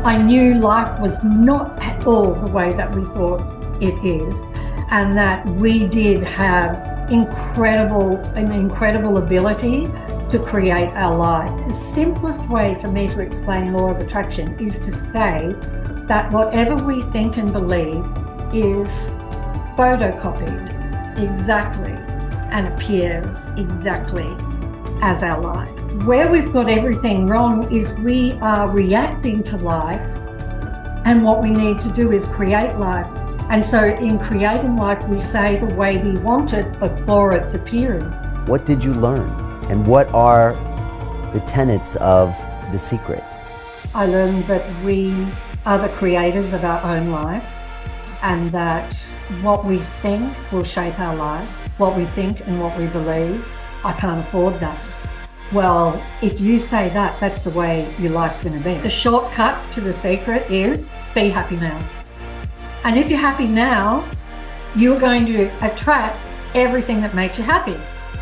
I knew life was not at all the way that we thought it is, and that we did have an incredible ability to create our life. The simplest way for me to explain law of attraction is to say that whatever we think and believe is photocopied exactly and appears exactly as our life. Where we've got everything wrong is we are reacting to life, and what we need to do is create life. And so in creating life, we say the way we want it before it's appearing. What did you learn? And what are the tenets of The Secret? I learned that we are the creators of our own life, and that what we think will shape our life, what we think and what we believe. I can't afford that. Well, if you say that, that's the way your life's going to be. The shortcut to The Secret is be happy now. And if you're happy now, you're going to attract everything that makes you happy.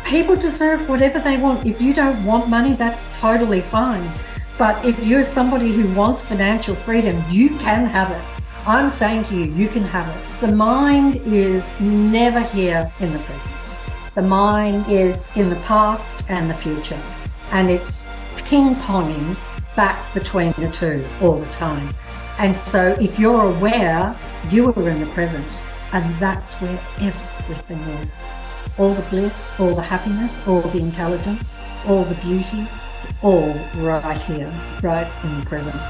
People deserve whatever they want. If you don't want money, that's totally fine. But if you're somebody who wants financial freedom, you can have it. I'm saying to you, you can have it. The mind is never here in the present. The mind is in the past and the future. And it's ping-ponging back between the two all the time. And so if you're aware, you are in the present, and that's where everything is. All the bliss, all the happiness, all the intelligence, all the beauty, it's all right here, right in the present.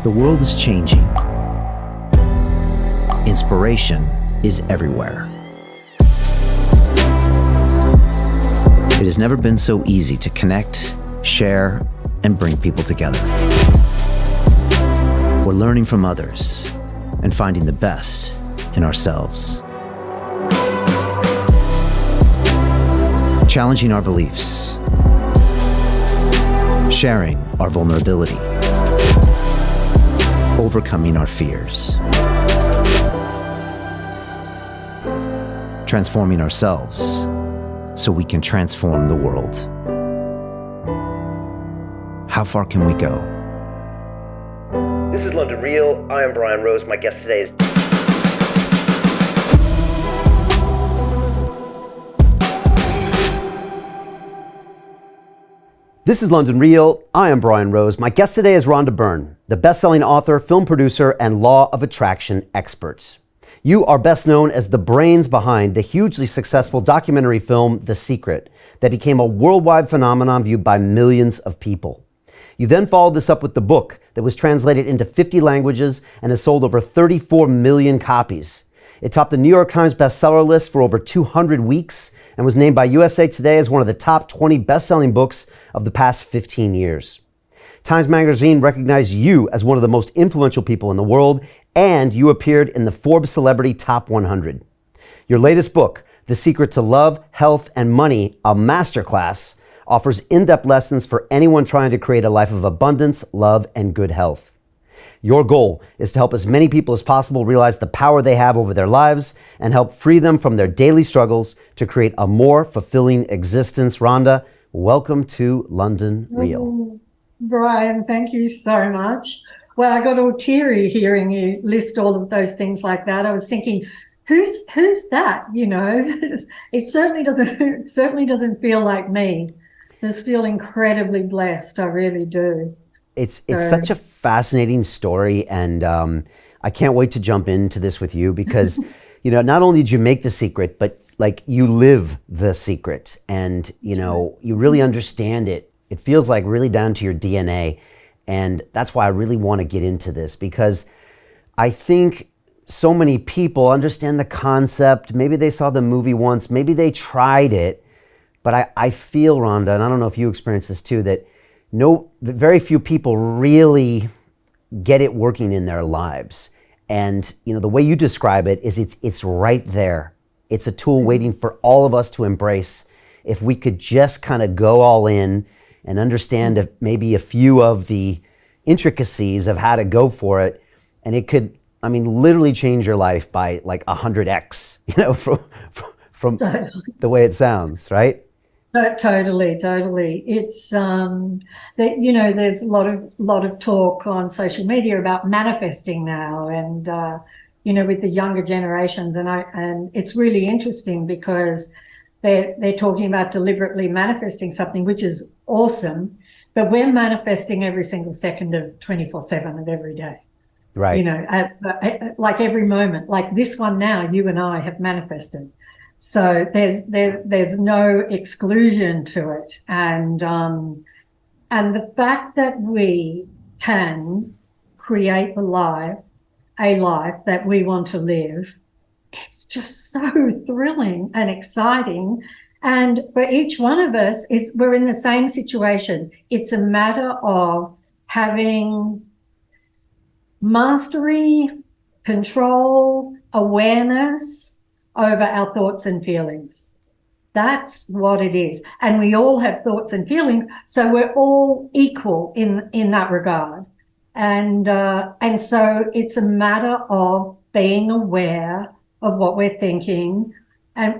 The world is changing. Inspiration is everywhere. It has never been so easy to connect, share, and bring people together. We're learning from others and finding the best in ourselves. Challenging our beliefs. Sharing our vulnerability. Overcoming our fears. Transforming ourselves so we can transform the world. How far can we go? This is London Real. I am Brian Rose. My guest today is... This is London Real. I am Brian Rose. My guest today is Rhonda Byrne, the best-selling author, film producer, and law of attraction expert. You are best known as the brains behind the hugely successful documentary film, The Secret, that became a worldwide phenomenon viewed by millions of people. You then followed this up with the book that was translated into 50 languages and has sold over 34 million copies. It topped the New York Times bestseller list for over 200 weeks and was named by USA Today as one of the top 20 best-selling books of the past 15 years. Times Magazine recognized you as one of the most influential people in the world, and you appeared in the Forbes Celebrity Top 100. Your latest book, The Secret to Love, Health, and Money, a masterclass, offers in-depth lessons for anyone trying to create a life of abundance, love, and good health. Your goal is to help as many people as possible realize the power they have over their lives and help free them from their daily struggles to create a more fulfilling existence. Rhonda, welcome to London Real. Oh, Brian, thank you so much. Well, I got all teary hearing you list all of those things like that. I was thinking, who's that? You know, it certainly doesn't feel like me. I just feel incredibly blessed. I really do. It's such a fascinating story, and I can't wait to jump into this with you because, you know, not only did you make The Secret, but like you live The Secret, and you know, you really understand it. It feels like really down to your DNA, and that's why I really want to get into this, because I think so many people understand the concept. Maybe they saw the movie once, maybe they tried it, but I feel, Rhonda, and I don't know if you experience this too, that very few people really get it working in their lives. And you know, the way you describe it is it's right there. It's a tool waiting for all of us to embrace. If we could just kind of go all in and understand maybe a few of the, intricacies of how to go for it. And it could, I mean, literally change your life by like 100x, from the way it sounds, right? Totally, totally. It's that there's a lot of talk on social media about manifesting now, and with the younger generations, and it's really interesting because they're talking about deliberately manifesting something, which is awesome, but we're manifesting every single second of 24/7 of every day. Right. Like every moment, like this one now, you and I have manifested. So there's no exclusion to it, and the fact that we can create a life that we want to live, it's just so thrilling and exciting. And for each one of us, we're in the same situation. It's a matter of having mastery, control, awareness over our thoughts and feelings. That's what it is. And we all have thoughts and feelings, so we're all equal in that regard. And so it's a matter of being aware of what we're thinking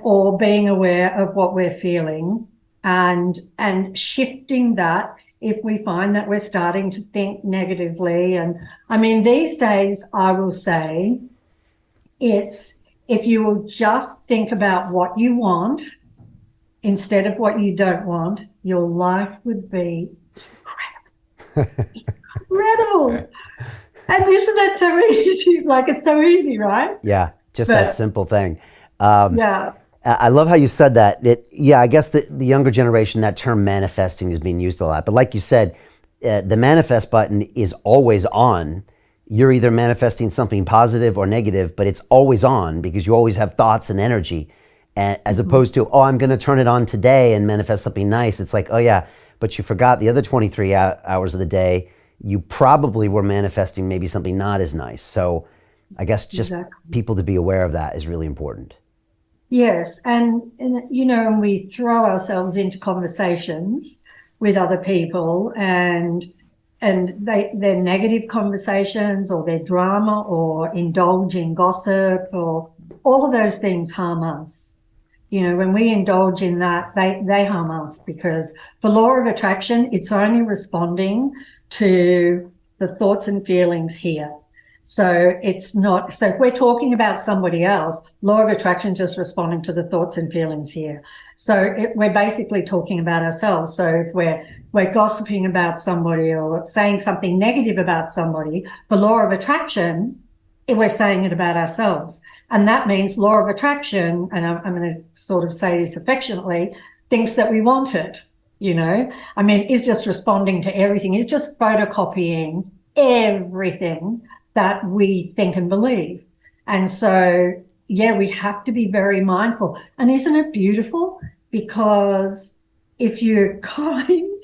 or being aware of what we're feeling and shifting that if we find that we're starting to think negatively. And I mean, these days, I will say it's, if you will just think about what you want instead of what you don't want, your life would be incredible. Incredible. And isn't that so easy? Like, it's so easy, right? Yeah, just that simple thing. Yeah. I love how you said that. I guess the younger generation, that term manifesting is being used a lot. But like you said, the manifest button is always on. You're either manifesting something positive or negative, but it's always on because you always have thoughts and energy. And as opposed to, I'm going to turn it on today and manifest something nice. It's like, oh yeah, but you forgot the other 23 hours of the day, you probably were manifesting maybe something not as nice. So I guess just people to be aware of that is really important. Yes. And we throw ourselves into conversations with other people, and they're negative conversations, or they're drama, or indulge in gossip, or all of those things harm us. When we indulge in that, they harm us, because for law of attraction, it's only responding to the thoughts and feelings here. So it's not, so if we're talking about somebody else, law of attraction is just responding to the thoughts and feelings here. So we're basically talking about ourselves. So if we're gossiping about somebody or saying something negative about somebody, for law of attraction, we're saying it about ourselves. And that means law of attraction, and I'm going to sort of say this affectionately, thinks that we want it, I mean, is just responding to everything, is just photocopying everything that we think and believe. And so, we have to be very mindful. And isn't it beautiful? Because if you're kind,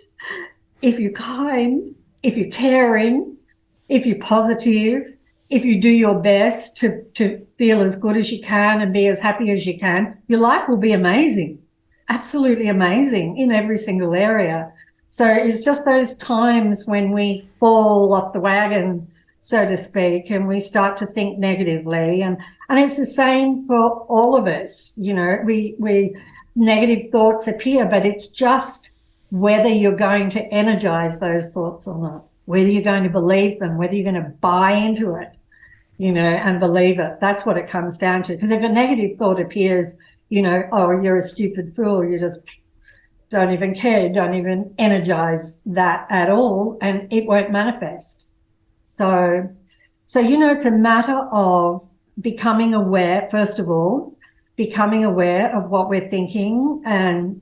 if you're caring, if you're positive, if you do your best to feel as good as you can and be as happy as you can, your life will be amazing, absolutely amazing in every single area. So it's just those times when we fall off the wagon, so to speak, and we start to think negatively. And it's the same for all of us. We negative thoughts appear, but it's just whether you're going to energize those thoughts or not, whether you're going to believe them, whether you're going to buy into it, and believe it. That's what it comes down to. Because if a negative thought appears, oh, you're a stupid fool, you just don't even care, don't even energize that at all, and it won't manifest. So it's a matter of becoming aware, first of all, becoming aware of what we're thinking and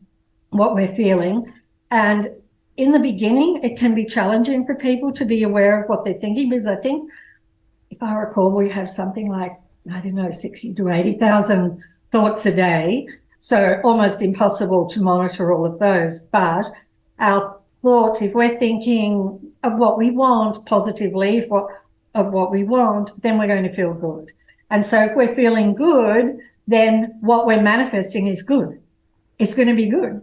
what we're feeling. And in the beginning, it can be challenging for people to be aware of what they're thinking, because I think, if I recall, we have something like, 60 to 80,000 thoughts a day. So almost impossible to monitor all of those. But our thoughts, if we're thinking of what we want positively, of what we want, then we're going to feel good. And so if we're feeling good, then what we're manifesting is good. It's going to be good.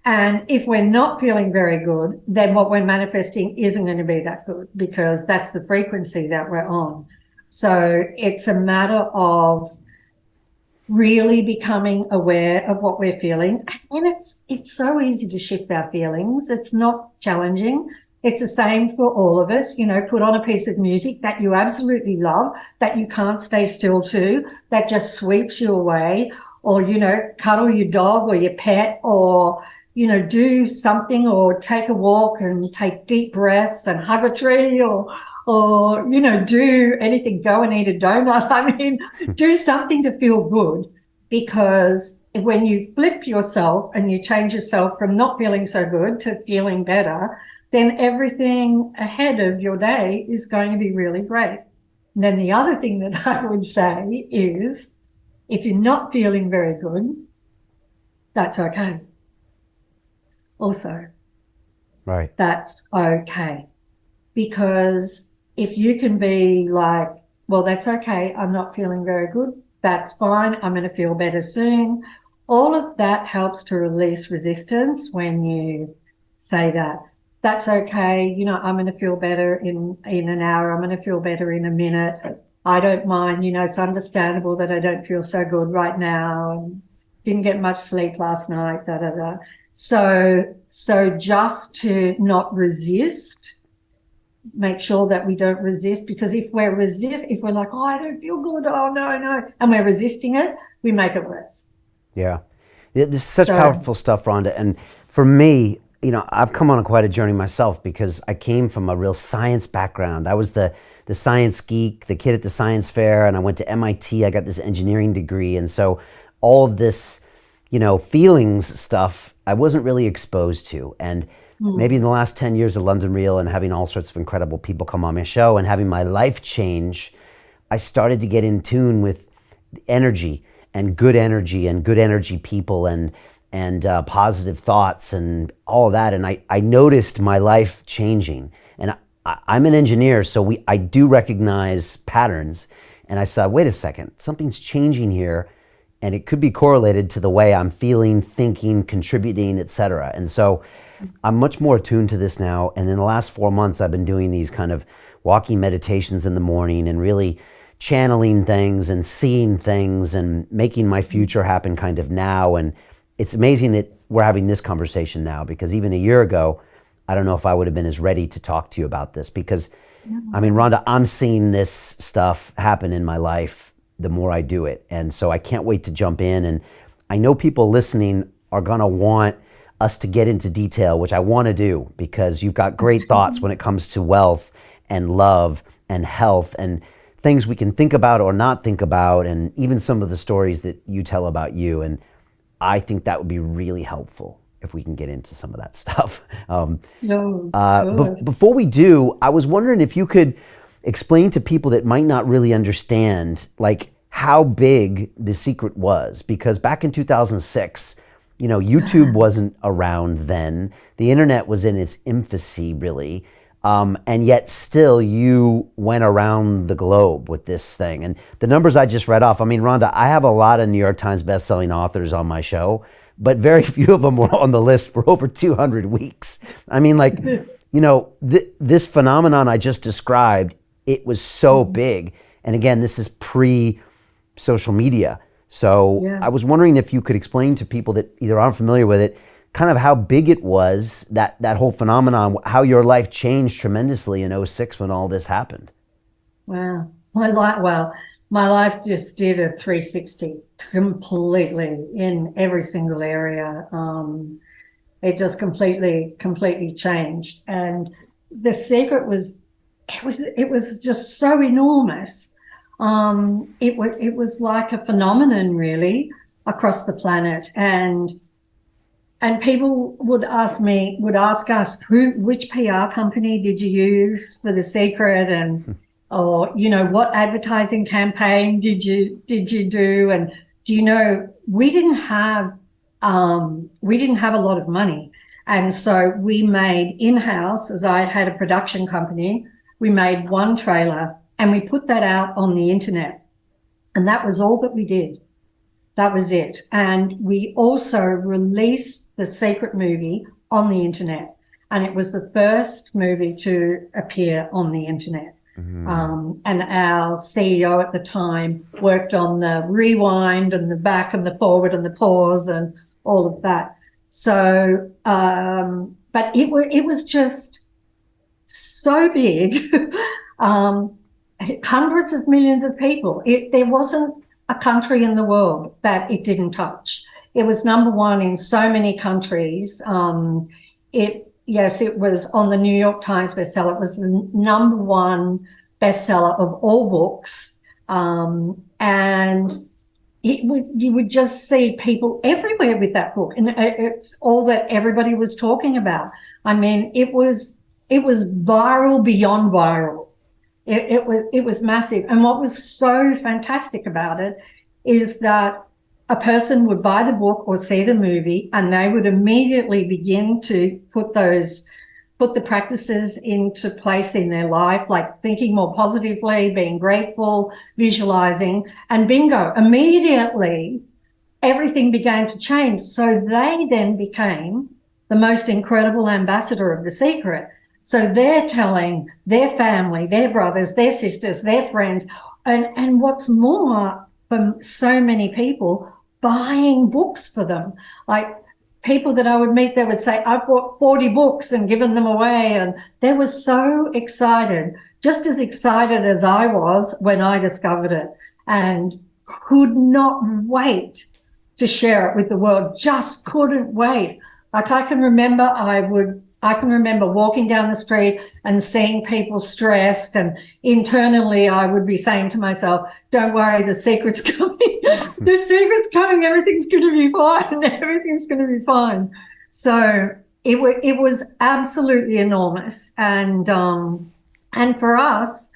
And if we're not feeling very good, then what we're manifesting isn't going to be that good, because that's the frequency that we're on. So it's a matter of really becoming aware of what we're feeling. And it's so easy to shift our feelings. It's not challenging. It's the same for all of us. Put on a piece of music that you absolutely love, that you can't stay still to, that just sweeps you away, or, cuddle your dog or your pet, or, do something, or take a walk and take deep breaths and hug a tree, or, do anything, go and eat a donut. I mean, do something to feel good, because when you flip yourself and you change yourself from not feeling so good to feeling better, then everything ahead of your day is going to be really great. And then the other thing that I would say is, if you're not feeling very good, that's okay. Also, Right. that's okay. Because if you can be like, well, that's okay, I'm not feeling very good, that's fine, I'm going to feel better soon. All of that helps to release resistance when you say that. That's okay, I'm going to feel better in an hour, I'm going to feel better in a minute. I don't mind, it's understandable that I don't feel so good right now, and didn't get much sleep last night, da, da, da. So just to not resist, make sure that we don't resist, because if we're like, oh, I don't feel good, oh, no, and we're resisting it, we make it worse. Yeah. This is such powerful stuff, Rhonda. And for me, I've come on quite a journey myself, because I came from a real science background. I was the science geek, the kid at the science fair, and I went to MIT. I got this engineering degree. And so all of this, feelings stuff, I wasn't really exposed to. And maybe in the last 10 years of London Real and having all sorts of incredible people come on my show and having my life change, I started to get in tune with energy and good energy people and positive thoughts and all of that. And I noticed my life changing. And I'm an engineer, so I do recognize patterns. And I said, wait a second, something's changing here. And it could be correlated to the way I'm feeling, thinking, contributing, etc. And so I'm much more attuned to this now. And in the last 4 months, I've been doing these kind of walking meditations in the morning and really channeling things and seeing things and making my future happen kind of now. And it's amazing that we're having this conversation now, because even a year ago, I don't know if I would have been as ready to talk to you about this, because, I mean, Rhonda, I'm seeing this stuff happen in my life the more I do it. And so I can't wait to jump in. And I know people listening are going to want us to get into detail, which I want to do, because you've got great thoughts when it comes to wealth and love and health and things we can think about or not think about, and even some of the stories that you tell about you. And I think that would be really helpful if we can get into some of that stuff. Before we do, I was wondering if you could explain to people that might not really understand, like, how big The Secret was. Because back in 2006, YouTube wasn't around then. The internet was in its infancy, really. And yet still you went around the globe with this thing. And the numbers I just read off, I mean, Rhonda, I have a lot of New York Times bestselling authors on my show, but very few of them were on the list for over 200 weeks. I mean, like, this phenomenon I just described, it was so big. And again, this is pre-social media. So I was wondering if you could explain to people that either aren't familiar with it, kind of how big it was, that whole phenomenon, how your life changed tremendously in 2006 when all this happened. Wow. My life just did a 360 completely in every single area. It just completely changed. And The Secret was just so enormous. It was like a phenomenon really across the planet. And people would ask us, which PR company did you use for The Secret, and or what advertising campaign did you do, and we didn't have a lot of money, and so we made in-house, as I had a production company, we made one trailer and we put that out on the internet, and that was all that we did. That was it. And we also released the Secret movie on the internet. And it was the first movie to appear on the internet. And our CEO at the time worked on the rewind and the back and the forward and the pause and all of that. So, but it was just so big, hundreds of millions of people. There wasn't a country in the world that it didn't touch. It was number one in so many countries. Yes, it was on the New York Times bestseller. It was the number one bestseller of all books. And you would just see people everywhere with that book. And it's all that everybody was talking about. I mean, it was viral beyond viral. It was massive. And what was so fantastic about it is that a person would buy the book or see the movie and they would immediately begin to put the practices into place in their life, like thinking more positively, being grateful, visualizing, and bingo, immediately everything began to change. So they then became the most incredible ambassador of The Secret. So they're telling their family, their brothers, their sisters, their friends, and what's more, for so many people, buying books for them. Like people that I would meet, they would say, I've bought 40 books and given them away. And they were so excited, just as excited as I was when I discovered it, and could not wait to share it with the world, just couldn't wait. Like I can remember walking down the street and seeing people stressed, and internally I would be saying to myself, don't worry, the secret's coming. The secret's coming. Everything's going to be fine. Everything's going to be fine. So it was absolutely enormous. And for us,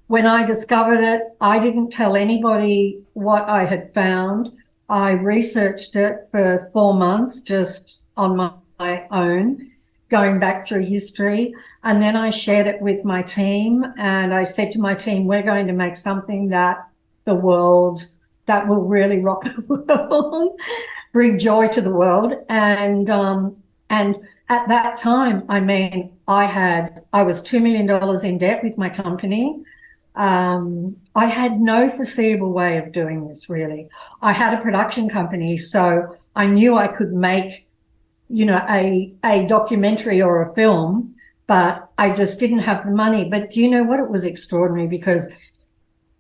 when I discovered it, I didn't tell anybody what I had found. I researched it for 4 months just on my own, going back through history. And then I shared it with my team, and I said to my team, we're going to make something that will really rock the world, bring joy to the world. And at that time, I mean, I was $2 million in debt with my company. I had no foreseeable way of doing this, really. I had a production company, so I knew I could make a documentary or a film, but I just didn't have the money. But you know what? It was extraordinary, because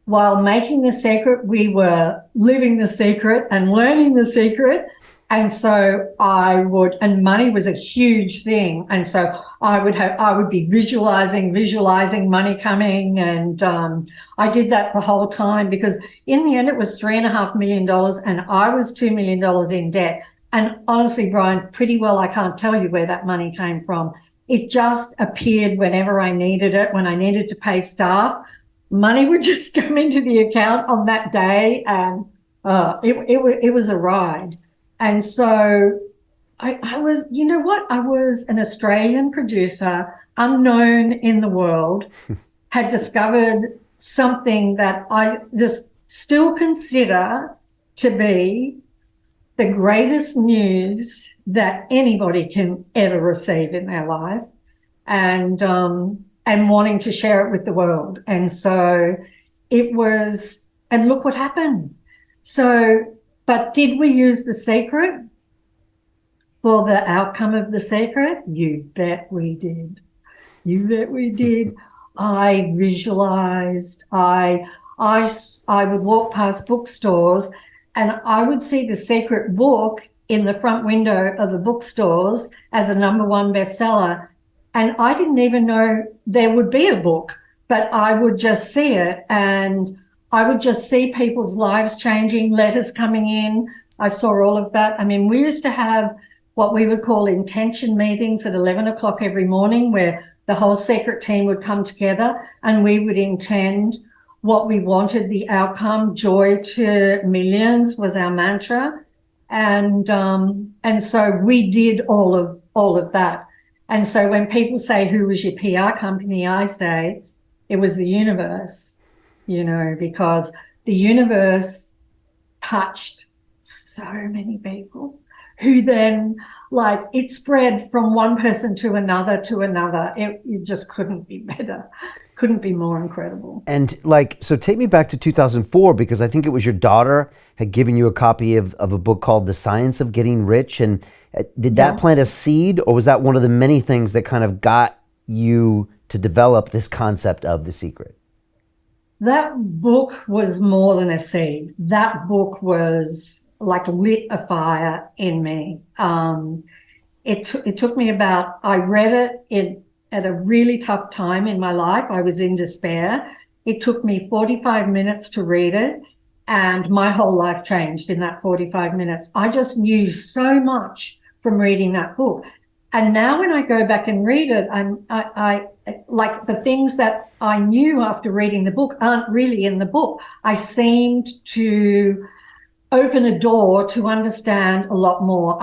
while making The Secret, we were living The Secret and learning The Secret. And so and money was a huge thing. And so I would be visualizing money coming. And I did that the whole time, because in the end it was $3.5 million and I was $2 million in debt. And honestly, Brian, pretty well I can't tell you where that money came from. It just appeared whenever I needed it. When I needed to pay staff, money would just come into the account on that day, and it was a ride. And so I was, you know what? I was an Australian producer, unknown in the world, had discovered something that I just still consider to be the greatest news that anybody can ever receive in their life, and wanting to share it with the world. And so it was, and look what happened. So, but did we use The Secret for the outcome of The Secret? You bet we did. You bet we did. I visualized, I would walk past bookstores and I would see The Secret book in the front window of the bookstores as a number one bestseller. And I didn't even know there would be a book, but I would just see it, and I would just see people's lives changing, letters coming in. I saw all of that. I mean, we used to have what we would call intention meetings at 11 o'clock every morning, where the whole Secret team would come together and we would intend what we wanted, the outcome. Joy to millions was our mantra. And so we did all of that. And so when people say, who was your PR company? I say it was the universe, because the universe touched so many people who then, like, it spread from one person to another to another. It just couldn't be better, couldn't be more incredible. And like, so take me back to 2004, because I think it was your daughter had given you a copy of a book called The Science of Getting Rich. And did that plant a seed, or was that one of the many things that kind of got you to develop this concept of The Secret? That book was more than a seed. That book was like lit a fire in me. It took me I read it at a really tough time in my life. I was in despair. It took me 45 minutes to read it, and my whole life changed in that 45 minutes. I just knew so much from reading that book. And now when I go back and read it, I like the things that I knew after reading the book aren't really in the book. I seemed to open a door to understand a lot more.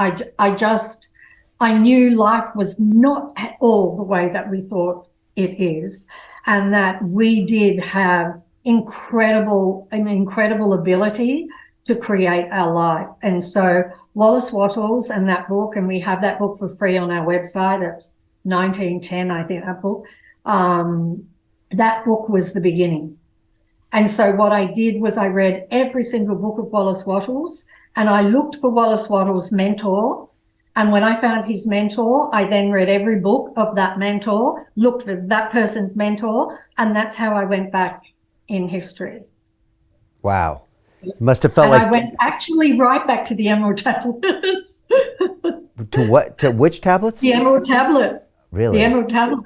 I knew life was not at all the way that we thought it is, and that we did have an incredible ability to create our life. And so Wallace Wattles and that book, and we have that book for free on our website. It's 1910, I think, that book. That book was the beginning. And so what I did was I read every single book of Wallace Wattles, and I looked for Wallace Wattles' mentor. And when I found his mentor, I then read every book of that mentor, looked for that person's mentor, and that's how I went back in history. Wow. Must have felt and like... I went actually right back to the Emerald Tablets. To what? To which tablets? The Emerald Tablet. Really? The Emerald Tablet.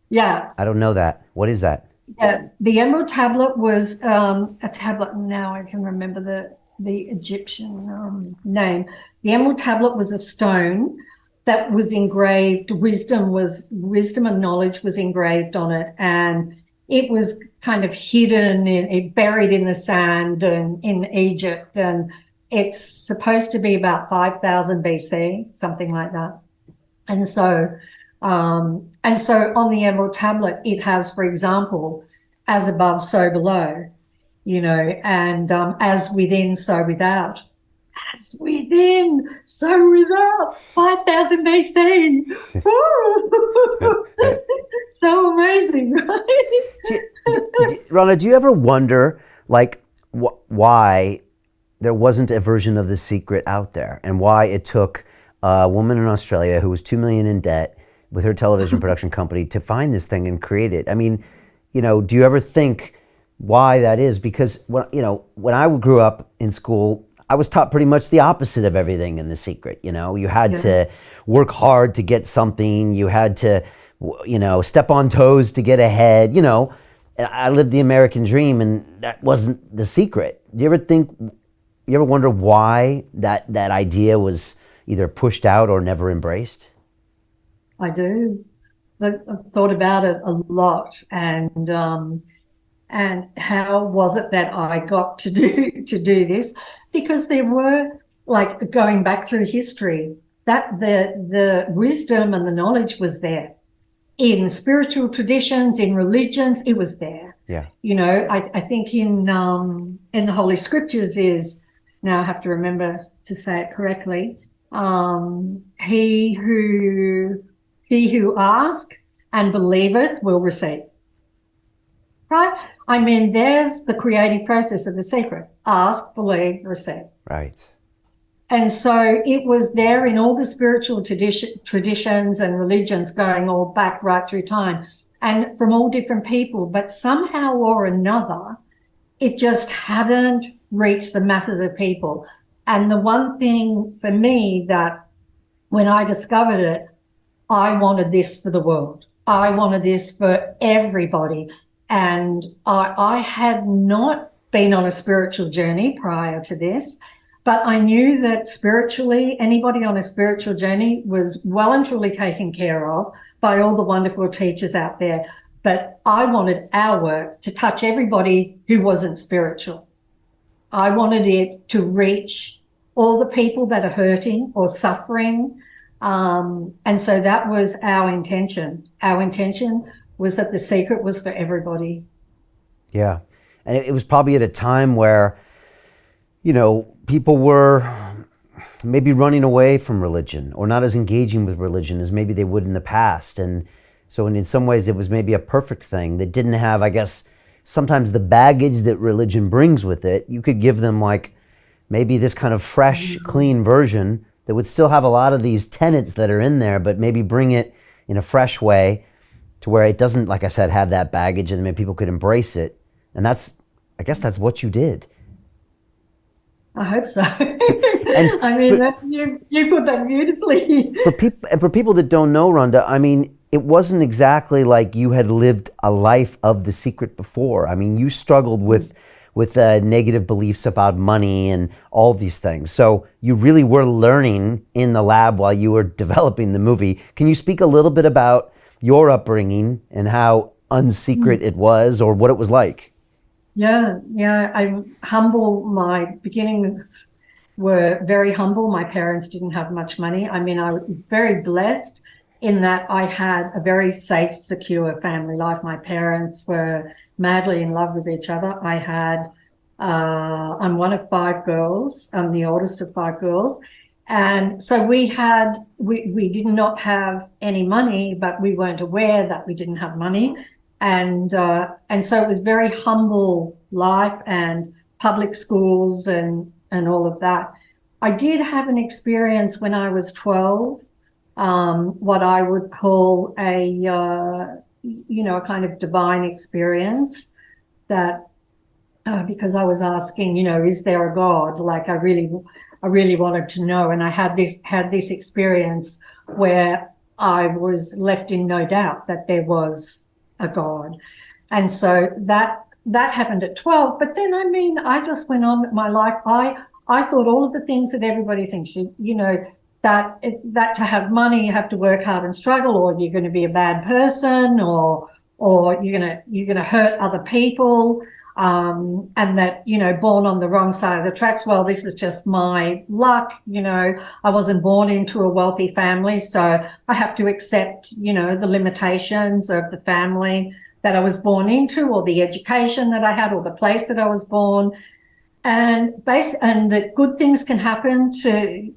Yeah. I don't know that. What is that? Yeah. The Emerald Tablet was a tablet. Now I can remember the Egyptian name. The Emerald Tablet was a stone that was engraved. Wisdom and knowledge was engraved on it, and it was kind of hidden, buried in the sand in Egypt, and it's supposed to be about 5,000 BC, something like that. And so on the Emerald Tablet, it has, for example, as above, so below, and as within, so without. As within, so without, 5,000 BC. So amazing, right? Rhonda, do you ever wonder, like, why there wasn't a version of The Secret out there, and why it took a woman in Australia who was $2 million in debt with her television production company to find this thing and create it? I mean, do you ever think why that is? Because when I grew up in school, I was taught pretty much the opposite of everything in The Secret. You had to work hard to get something. You had to, step on toes to get ahead. I lived the American dream, and that wasn't The Secret. Do you ever wonder why that idea was either pushed out or never embraced? I do. I've thought about it a lot, and how was it that I got to do this? Because there were, like, going back through history, that the wisdom and the knowledge was there. In spiritual traditions, in religions, it was there. Yeah. I think in the Holy Scriptures is, now I have to remember to say it correctly, he who asks and believeth will receive. Right? I mean, there's the creative process of The Secret. Ask, believe, receive. Right. And so it was there in all the spiritual traditions and religions, going all back right through time, and from all different people. But somehow or another, it just hadn't reached the masses of people. And the one thing for me that when I discovered it, I wanted this for the world. I wanted this for everybody. And I had not been on a spiritual journey prior to this, but I knew that spiritually, anybody on a spiritual journey was well and truly taken care of by all the wonderful teachers out there. But I wanted our work to touch everybody who wasn't spiritual. I wanted it to reach all the people that are hurting or suffering. And so that was our intention. Our intention was that The Secret was for everybody. Yeah. And it was probably at a time where, people were maybe running away from religion or not as engaging with religion as maybe they would in the past. And so in some ways it was maybe a perfect thing that didn't have, I guess, sometimes the baggage that religion brings with it. You could give them like maybe this kind of fresh, clean version that would still have a lot of these tenets that are in there, but maybe bring it in a fresh way to where it doesn't, like I said, have that baggage, and maybe people could embrace it. And I guess that's what you did. I hope so. And I mean, you put that beautifully. For people that don't know, Rhonda, I mean, it wasn't exactly like you had lived a life of The Secret before. I mean, you struggled with negative beliefs about money and all these things. So you really were learning in the lab while you were developing the movie. Can you speak a little bit about your upbringing and how unsecret it was, or what it was like? Yeah. I'm humble. My beginnings were very humble. My parents didn't have much money. I mean, I was very blessed in that I had a very safe, secure family life. My parents were madly in love with each other. I'm one of 5 girls. I'm the oldest of 5 girls. And so we did not have any money, but we weren't aware that we didn't have money. And so it was very humble life and public schools and all of that. I did have an experience when I was 12, what I would call a kind of divine experience that, because I was asking, is there a God? Like I really wanted to know. And I had this experience where I was left in no doubt that there was a God. And so that happened at 12. But then, I mean, I just went on with my life. I thought all of the things that everybody thinks, that to have money, you have to work hard and struggle, or you're going to be a bad person, or you're going to hurt other people. And that, born on the wrong side of the tracks. Well, this is just my luck. I wasn't born into a wealthy family, so I have to accept, the limitations of the family that I was born into, or the education that I had, or the place that I was born. And that good things can happen to,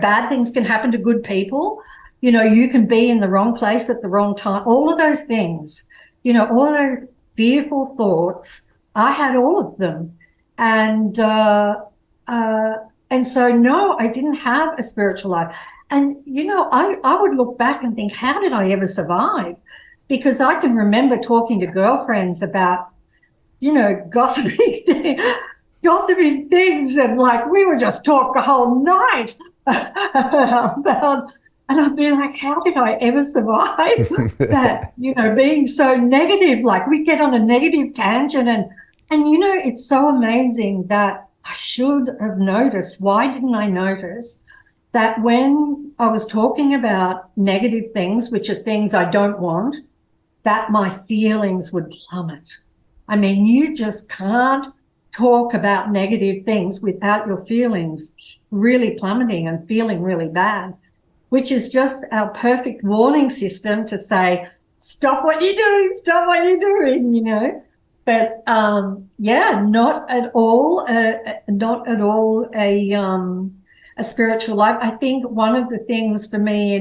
bad things can happen to good people. You can be in the wrong place at the wrong time. All of those things, all of those fearful thoughts, I had all of them. And so, no, I didn't have a spiritual life. And, I would look back and think, how did I ever survive? Because I can remember talking to girlfriends about, gossiping things, and like we would just talk the whole night about, and I'd be like, how did I ever survive that, being so negative? Like we get on a negative tangent, and it's so amazing that I should have noticed. Why didn't I notice that when I was talking about negative things, which are things I don't want, that my feelings would plummet? I mean, you just can't talk about negative things without your feelings really plummeting and feeling really bad, which is just our perfect warning system to say, stop what you're doing, But not at all a spiritual life. I think one of the things for me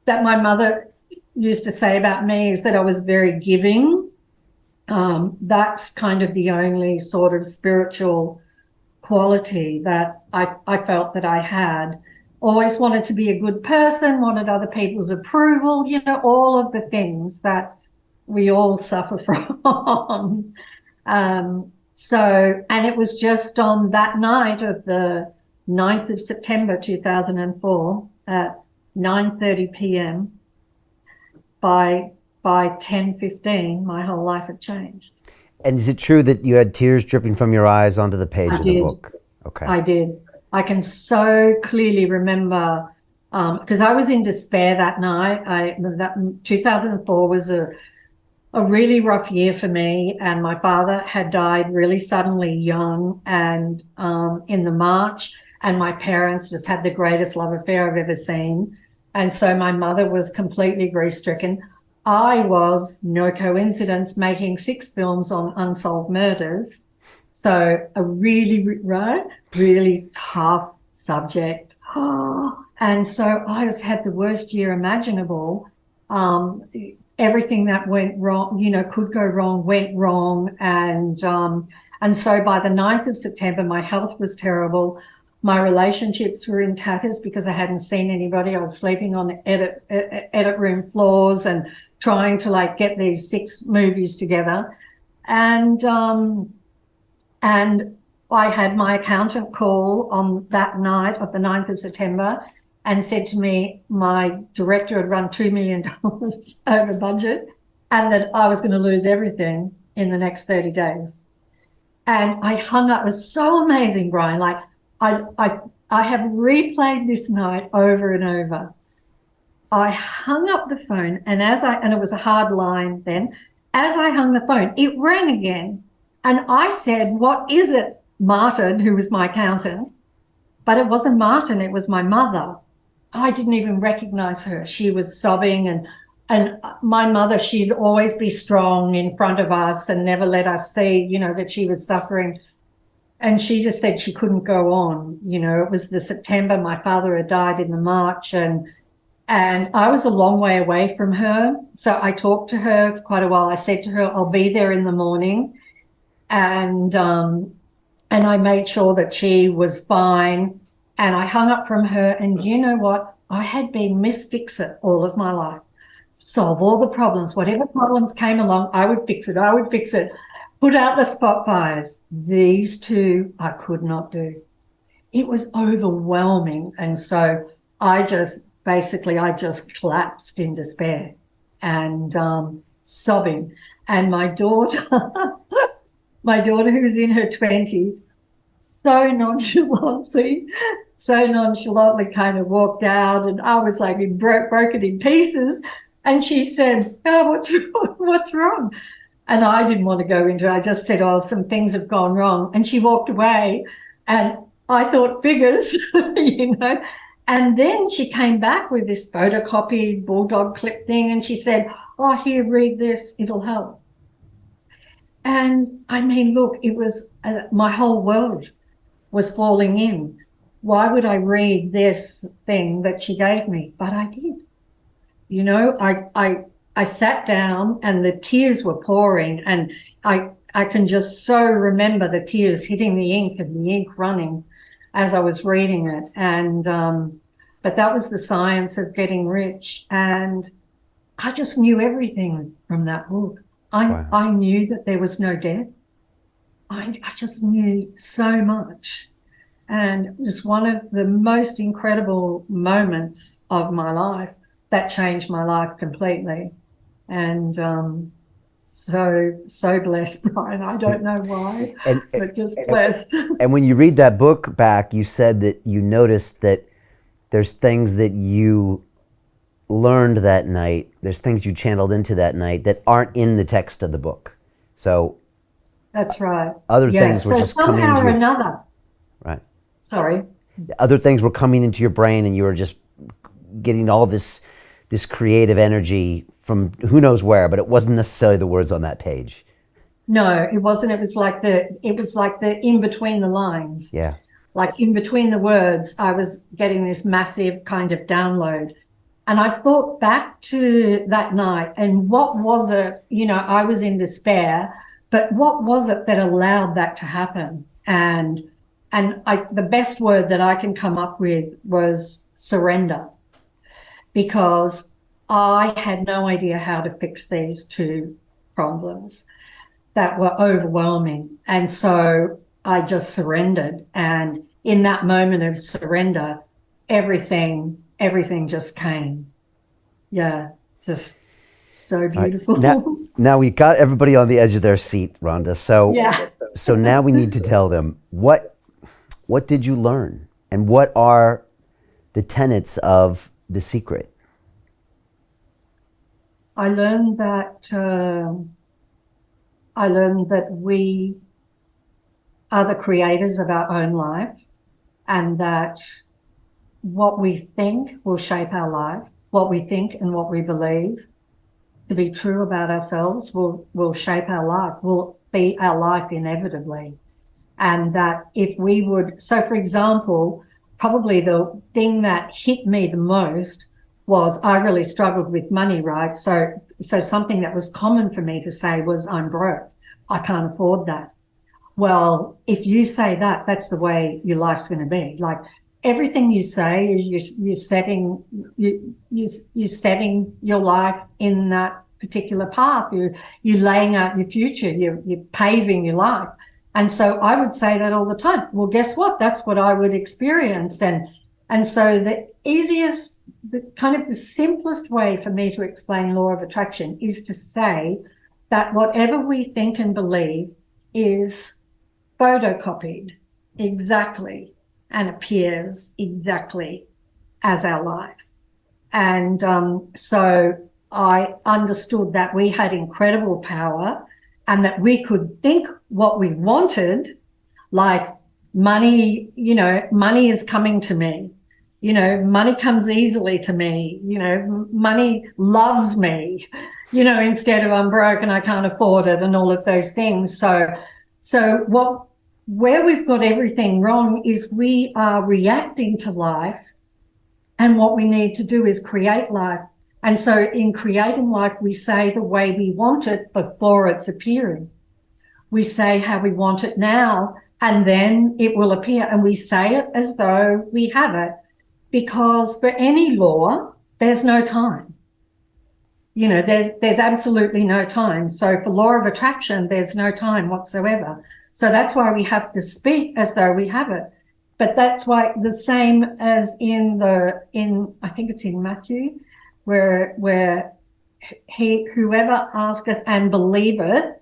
that my mother used to say about me is that I was very giving. That's kind of the only sort of spiritual quality that I felt that I had. Always wanted to be a good person, wanted other people's approval, all of the things that we all suffer from. And it was just on that night of the 9th of September 2004 at 9:30 p.m. by 10:15, my whole life had changed. And is it true that you had tears dripping from your eyes onto the page of the book? Okay. I did. I can so clearly remember, because I was in despair that night. 2004 was a really rough year for me, and my father had died really suddenly young, and in the March, and my parents just had the greatest love affair I've ever seen. And so my mother was completely grief-stricken. I was, no coincidence, making 6 films on unsolved murders. So a really tough subject. And so I just had the worst year imaginable. Everything that went wrong, could go wrong, went wrong. And so by the 9th of September, my health was terrible. My relationships were in tatters because I hadn't seen anybody. I was sleeping on edit room floors and trying to get these 6 movies together. And I had my accountant call on that night of the 9th of September and said to me, my director had run $2 million over budget and that I was going to lose everything in the next 30 days. And I hung up. It was so amazing, Brian. I have replayed this night over and over. I hung up the phone and it was a hard line then, as I hung the phone, it rang again. And I said, what is it, Martin, who was my accountant? But it wasn't Martin, it was my mother. I didn't even recognize her. She was sobbing and my mother, she'd always be strong in front of us and never let us see, that she was suffering. And she just said she couldn't go on. It was the September, my father had died in the March and I was a long way away from her. So I talked to her for quite a while. I said to her, I'll be there in the morning. And I made sure that she was fine. And I hung up from her. And you know what? I had been Miss Fix-It all of my life. Solve all the problems. Whatever problems came along, I would fix it. Put out the spot fires. These 2 I could not do. It was overwhelming. And so I just collapsed in despair and sobbing. And my daughter, who was in her 20s, so nonchalantly kind of walked out, and I was broken in pieces. And she said, "Oh, what's wrong?" And I didn't want to go into it. I just said, "Oh, some things have gone wrong." And she walked away, and I thought, figures, And then she came back with this photocopied bulldog clip thing, and she said, "Oh, here, read this, it'll help." And I mean, look, it was my whole world was falling in. Why would I read this thing that she gave me? But I did. I sat down and the tears were pouring, and I can just so remember the tears hitting the ink and the ink running as I was reading it. And but that was the science of getting rich. And I just knew everything from that book. Wow. I knew that there was no death. I just knew so much. And it was one of the most incredible moments of my life that changed my life completely. And so blessed, Brian. I don't know why, but just blessed. And when you read that book back, you said that you noticed that there's things that you learned that night, there's things you channeled into that night that aren't in the text of the book. So that's right. Other things were just coming into somehow or another. Right. Sorry. Other things were coming into your brain, and you were just getting all this creative energy from who knows where, but it wasn't necessarily the words on that page. No, it wasn't. It was like the in between the lines. Yeah. Like in between the words, I was getting this massive kind of download. And I've thought back to that night, and what was it, I was in despair, but what was it that allowed that to happen? And the best word that I can come up with was surrender, because I had no idea how to fix these 2 problems that were overwhelming. And so I just surrendered. And in that moment of surrender, everything just came. Yeah, just so beautiful. Right. Now we got everybody on the edge of their seat, Rhonda. So, yeah. So now we need to tell them what did you learn, and what are the tenets of The Secret? I learned that we are the creators of our own life, and that what we think will shape our life. What we think and what we believe to be true about ourselves will shape our life, will be our life inevitably. And that if we would, so for example, probably the thing that hit me the most was I really struggled with money, right? So something that was common for me to say was, I'm broke. I can't afford that. Well, if you say that, that's the way your life's going to be. Like everything you say, you're setting your life in that particular path. You're laying out your future. You're paving your life. And so I would say that all the time. Well, guess what? That's what I would experience. And so the easiest, the kind of the simplest way for me to explain law of attraction is to say that whatever we think and believe is photocopied exactly and appears exactly as our life. And so I understood that we had incredible power and that we could think what we wanted, like money, money is coming to me. Money comes easily to me. Money loves me, instead of I'm broke and I can't afford it and all of those things. So where we've got everything wrong is we are reacting to life, and what we need to do is create life. And so in creating life, we say the way we want it before it's appearing. We say how we want it now, and then it will appear. And we say it as though we have it, because for any law, there's no time. There's absolutely no time. So for law of attraction, there's no time whatsoever. So that's why we have to speak as though we have it. But that's why the same as in I think it's in Matthew, where whoever asketh and believeth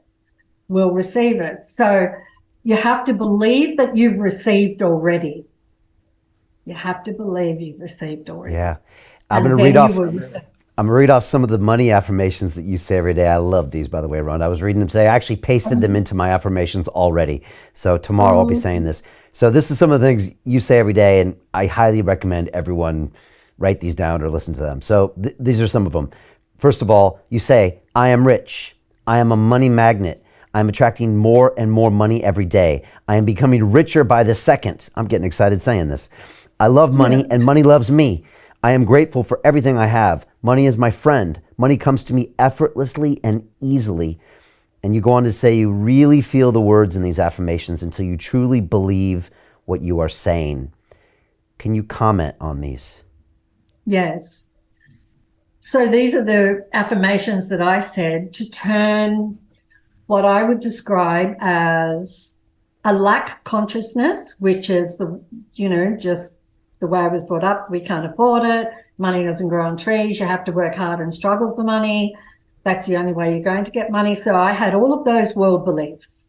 will receive it. So you have to believe that you've received already. You have to believe you've received already. Yeah. I'm going to read off some of the money affirmations that you say every day. I love these, by the way, Rhonda. I was reading them today. I actually pasted them into my affirmations already. So tomorrow I'll be saying this. So this is some of the things you say every day, and I highly recommend everyone write these down or listen to them. So these are some of them. First of all, you say, I am rich. I am a money magnet. I am attracting more and more money every day. I am becoming richer by the second. I'm getting excited saying this. I love money and money loves me. I am grateful for everything I have. Money is my friend. Money comes to me effortlessly and easily. And you go on to say you really feel the words in these affirmations until you truly believe what you are saying. Can you comment on these? Yes. So these are the affirmations that I said to turn what I would describe as a lack consciousness, which is just the way I was brought up. We can't afford it. Money doesn't grow on trees. You have to work hard and struggle for money. That's the only way you're going to get money. So I had all of those world beliefs.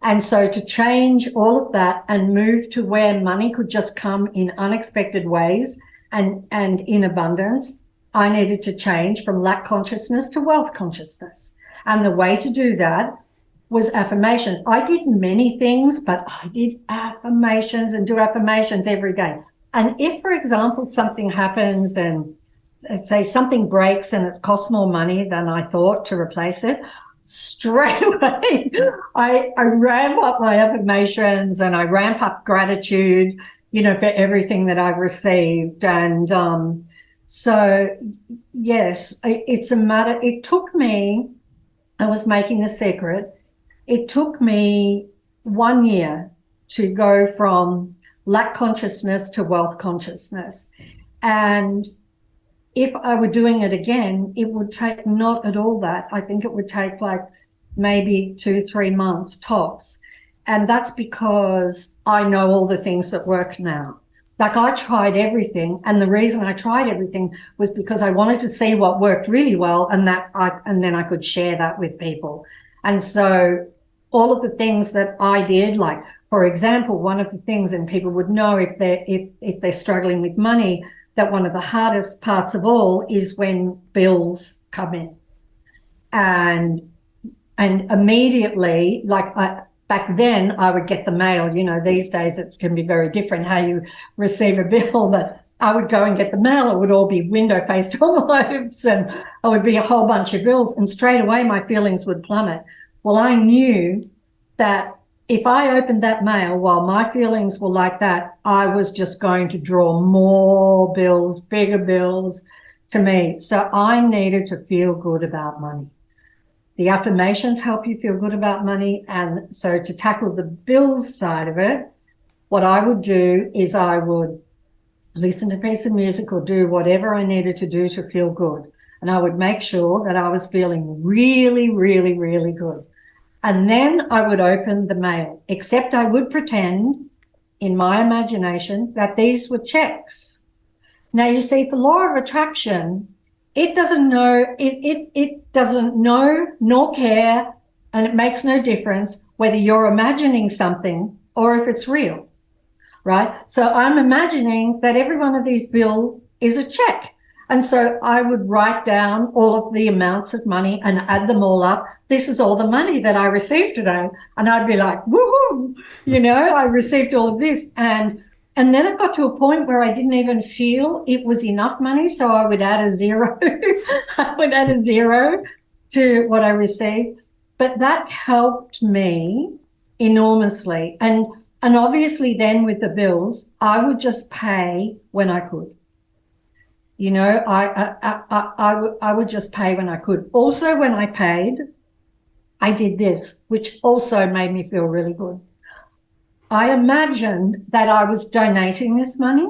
And so to change all of that and move to where money could just come in unexpected ways and in abundance, I needed to change from lack consciousness to wealth consciousness. And the way to do that was affirmations. I did many things, but I did affirmations and do affirmations every day. And if, for example, something happens and let's say something breaks and it costs more money than I thought to replace it, straight away I ramp up my affirmations and I ramp up gratitude, for everything that I've received. And so, yes, it's a matter. It took me, I was making a secret, it took me 1 year to go from lack consciousness to wealth consciousness. And if I were doing it again, it would take not at all that. I think it would take like maybe 2-3 months tops. And that's because I know all the things that work now. Like I tried everything. And the reason I tried everything was because I wanted to see what worked really well and then I could share that with people. And so all of the things that I did, like, for example, one of the things, and people would know if they're struggling with money, that one of the hardest parts of all is when bills come in. And immediately, back then I would get the mail, these days it can be very different how you receive a bill, but I would go and get the mail. It would all be window-faced envelopes and it would be a whole bunch of bills, and straight away my feelings would plummet. Well, I knew that if I opened that mail while my feelings were like that, I was just going to draw more bills, bigger bills to me. So I needed to feel good about money. The affirmations help you feel good about money. And so to tackle the bills side of it, what I would do is I would listen to a piece of music or do whatever I needed to do to feel good. And I would make sure that I was feeling really, really, really good. And then I would open the mail, except I would pretend in my imagination that these were checks. Now, you see, for law of attraction, it doesn't know, it doesn't know nor care, and it makes no difference whether you're imagining something or if it's real, right? So I'm imagining that every one of these bills is a check. And so I would write down all of the amounts of money and add them all up. This is all the money that I received today. And I'd be like, woohoo, I received all of this. And then it got to a point where I didn't even feel it was enough money. So I would add a zero. I would add a zero to what I received. But that helped me enormously. And obviously then with the bills, I would just pay when I could. I would just pay when I could. Also, when I paid, I did this, which also made me feel really good. I imagined that I was donating this money,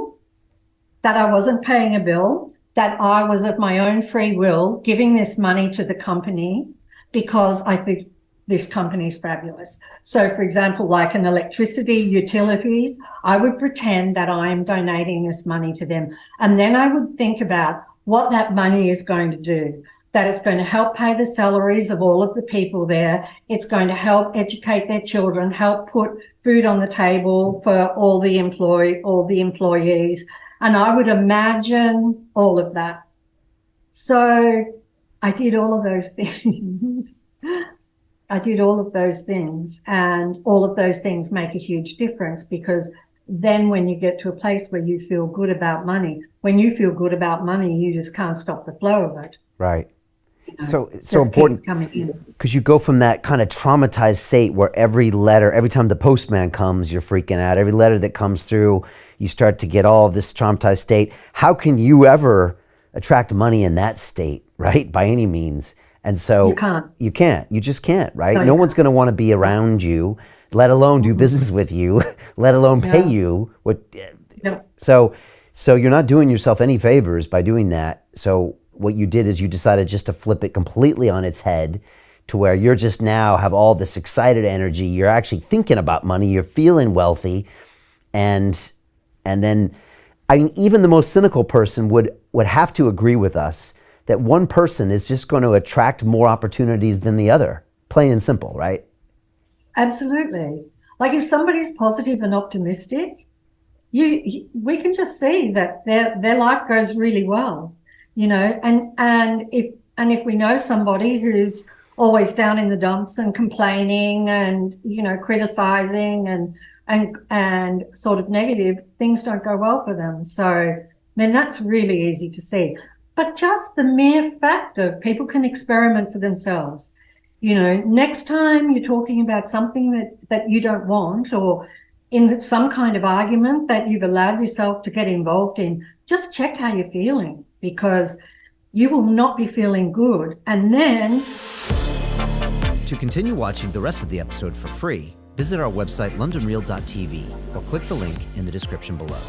that I wasn't paying a bill, that I was of my own free will giving this money to the company because I think this company is fabulous. So, for example, like an electricity utilities, I would pretend that I am donating this money to them. And then I would think about what that money is going to do, that it's going to help pay the salaries of all of the people there. It's going to help educate their children, help put food on the table for all the employees. And I would imagine all of that. So I did all of those things. And all of those things make a huge difference, because then when you get to a place where you feel good about money, you just can't stop the flow of it. Right. So it's so important because you go from that kind of traumatized state where every time the postman comes, you're freaking out. Every letter that comes through, you start to get all of this traumatized state. How can you ever attract money in that state, right? By any means. And so you just can't, right? No one's going to want to be around you, let alone do business with you, let alone pay you. So you're not doing yourself any favors by doing that. So what you did is you decided just to flip it completely on its head to where you're just now have all this excited energy. You're actually thinking about money. You're feeling wealthy. And then, I mean, even the most cynical person would have to agree with us that one person is just going to attract more opportunities than the other, plain and simple, right? Absolutely. Like if somebody's positive and optimistic, we can just see that their life goes really well, and if we know somebody who's always down in the dumps and complaining and, criticizing and sort of negative, things don't go well for them. So then that's really easy to see. But just the mere fact of people can experiment for themselves. Next time you're talking about something that you don't want, or in some kind of argument that you've allowed yourself to get involved in, just check how you're feeling, because you will not be feeling good. And then... To continue watching the rest of the episode for free, visit our website londonreal.tv or click the link in the description below.